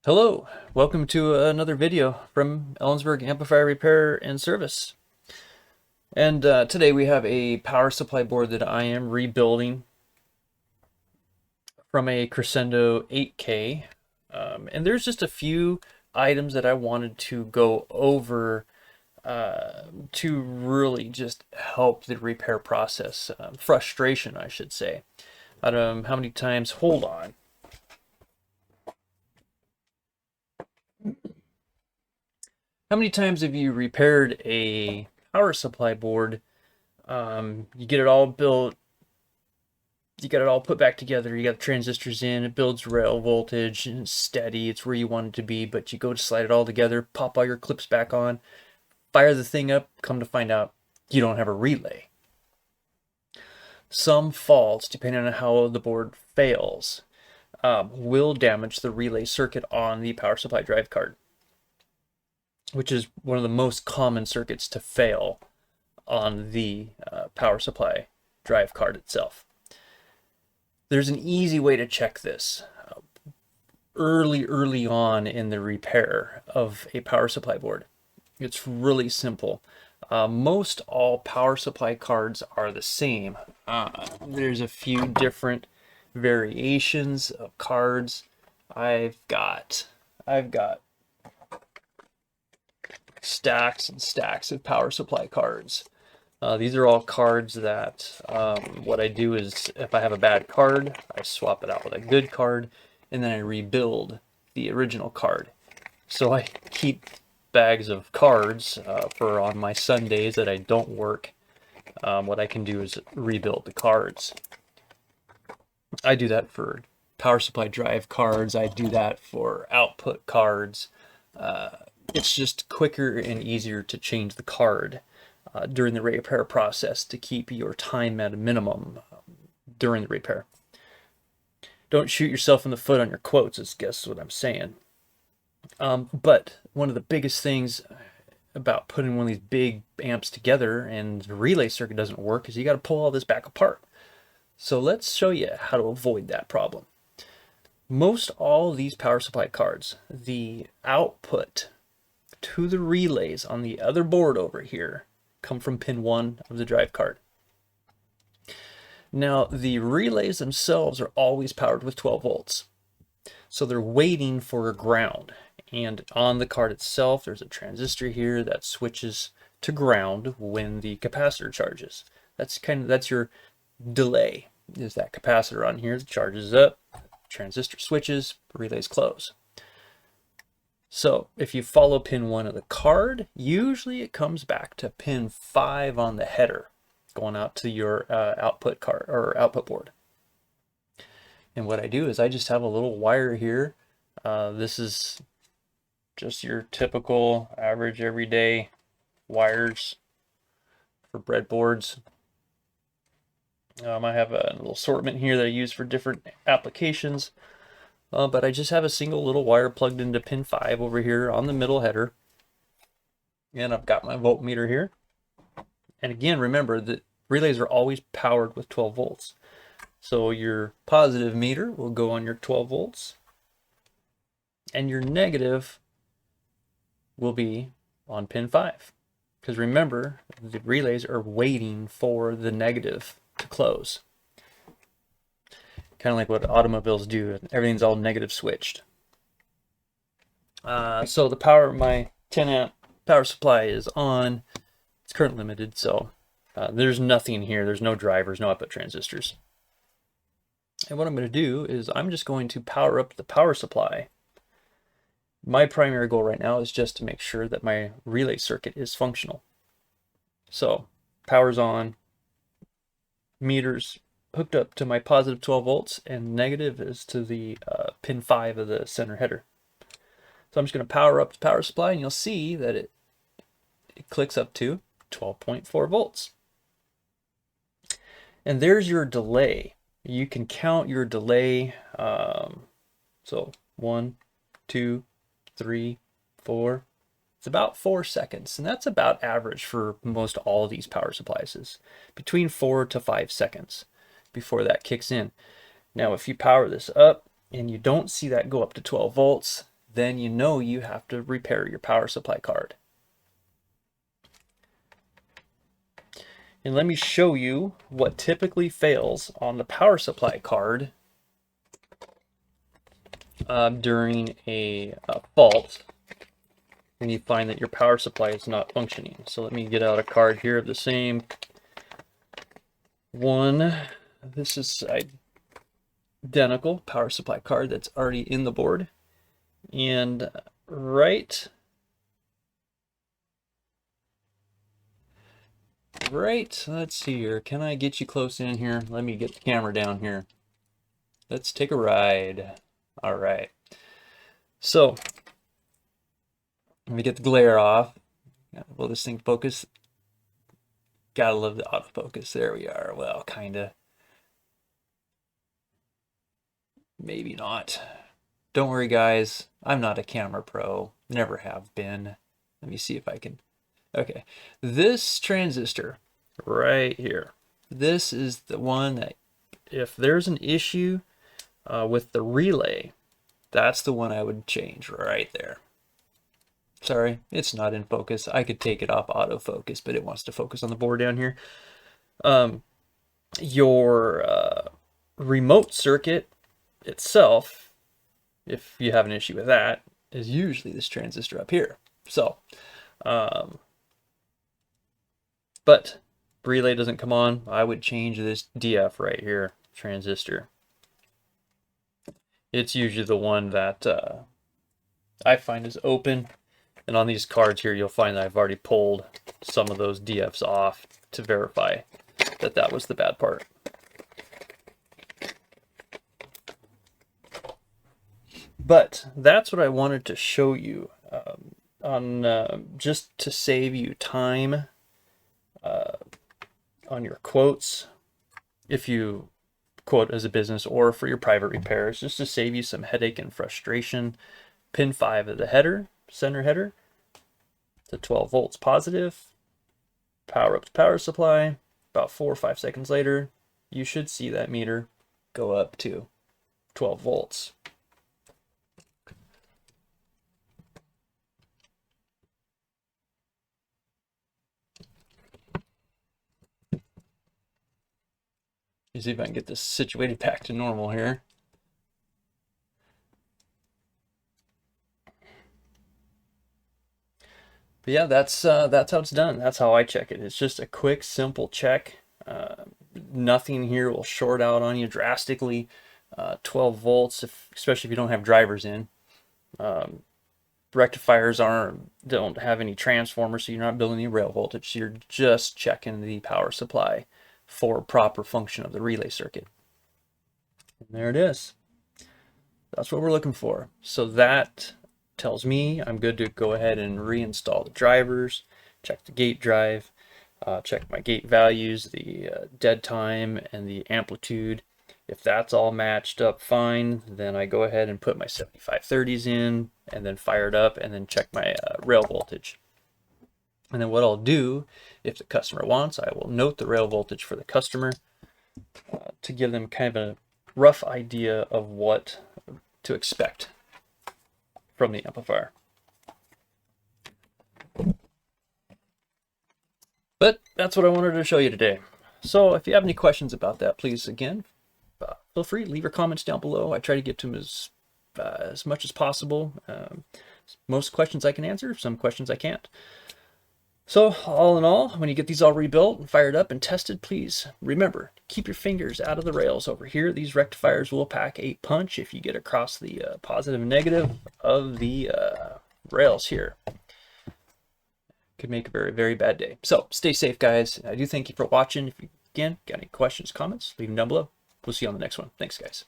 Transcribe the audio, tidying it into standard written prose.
Hello, welcome to another video from Ellensburg Amplifier Repair and Service. And today we have a power supply board that I am rebuilding from a Crescendo 8K. And there's just a few items that I wanted to go over to really just help the repair process. Frustration, I should say. How many times, hold on. How many times have you repaired a power supply board? You get it all built, you got it all put back together, you got the transistors in, it builds rail voltage, and it's steady, it's where you want it to be, but you go to slide it all together, pop all your clips back on, fire the thing up, come to find out you don't have a relay. Some faults, depending on how the board fails, will damage the relay circuit on the power supply drive card, which is one of the most common circuits to fail on the power supply drive card itself. There's an easy way to check this early on in the repair of a power supply board. It's really simple. Most all power supply cards are the same. There's a few different variations of cards. I've got stacks and stacks of power supply cards. These are all cards that what I do is if I have a bad card, I swap it out with a good card, and then I rebuild the original card. So I keep bags of cards for on my Sundays that I don't work. What I can do is rebuild the cards. I do that for power supply drive cards. I do that for output cards. It's just quicker and easier to change the card during the repair process to keep your time at a minimum during the repair. Don't shoot yourself in the foot on your quotes, is guess what I'm saying. But one of the biggest things about putting one of these big amps together and the relay circuit doesn't work is you got to pull all this back apart. So let's show you how to avoid that problem. Most all of these power supply cards, the output to the relays on the other board over here come from pin 1 of the drive card. Now the relays themselves are always powered with 12 volts. So they're waiting for a ground, and on the card itself there's a transistor here that switches to ground when the capacitor charges. That's your delay, is that capacitor on here that charges up, transistor switches, relays close. So if you follow pin 1 of the card, usually it comes back to pin 5 on the header, going out to your output card or output board. And what I do is I just have a little wire here. This is just your typical average everyday wires for breadboards. I have a little assortment here that I use for different applications. But I just have a single little wire plugged into pin 5 over here on the middle header. And I've got my voltmeter here. And again, remember that relays are always powered with 12 volts. So your positive meter will go on your 12 volts. And your negative will be on pin 5. Because remember, the relays are waiting for the negative to close. Kind of like what automobiles do. Everything's all negative switched. So the power of my 10 amp power supply is on. It's current limited, so there's nothing here. There's no drivers, no output transistors. And what I'm going to do is I'm just going to power up the power supply. My primary goal right now is just to make sure that my relay circuit is functional. So power's on, meters hooked up to my positive 12 volts, and negative is to the pin 5 of the center header. So I'm just going to power up the power supply, and you'll see that it clicks up to 12.4 volts. And there's your delay. You can count your delay. So 1, 2, 3, 4, It's about 4 seconds, and that's about average for most all of these power supplies, is between 4 to 5 seconds before that kicks in. Now, if you power this up and you don't see that go up to 12 volts, then you know you have to repair your power supply card. And let me show you what typically fails on the power supply card during a fault when you find that your power supply is not functioning. So let me get out a card here of the same one. This is identical power supply card that's already in the board. And right, let's see here. Can I get you close in here? Let me get the camera down here. Let's take a ride. All right. So let me get the glare off. Will this thing focus? Gotta love the autofocus. There we are. Well, kinda. Maybe not. Don't worry, guys. I'm not a camera pro. Never have been. Let me see if I can. Okay. This transistor right here. This is the one that if there's an issue with the relay, that's the one I would change right there. Sorry, it's not in focus. I could take it off autofocus, but it wants to focus on the board down here. Your remote circuit itself, if you have an issue with that, is usually this transistor up here. So, but relay doesn't come on, I would change this DF right here, transistor. It's usually the one that I find is open. And on these cards here, you'll find that I've already pulled some of those DFs off to verify that that was the bad part. But that's what I wanted to show you on just to save you time on your quotes, if you quote as a business or for your private repairs, just to save you some headache and frustration. Pin 5 of the header, center header, to 12 volts positive. Power up to power supply. About 4 or 5 seconds later, you should see that meter go up to 12 volts. Let's see if I can get this situated back to normal here. But yeah, that's how it's done. That's how I check it. It's just a quick, simple check. Nothing here will short out on you drastically. 12 volts, especially if you don't have drivers in. Rectifiers don't have any transformers, so you're not building any rail voltage. You're just checking the power supply for proper function of the relay circuit. And there it is. That's what we're looking for. So that tells me I'm good to go ahead and reinstall the drivers, check the gate drive, check my gate values, the dead time and the amplitude. If that's all matched up fine, then I go ahead and put my 7530s in and then fire it up and then check my rail voltage. And then what I'll do, if the customer wants, I will note the rail voltage for the customer to give them kind of a rough idea of what to expect from the amplifier. But that's what I wanted to show you today. So if you have any questions about that, please, again, feel free to leave your comments down below. I try to get to them as much as possible. Most questions I can answer, some questions I can't. So all in all, when you get these all rebuilt and fired up and tested, please remember, keep your fingers out of the rails over here. These rectifiers will pack a punch if you get across the positive and negative of the rails here. Could make a very, very bad day. So stay safe, guys. I do thank you for watching. If you, again, got any questions, comments, leave them down below. We'll see you on the next one. Thanks, guys.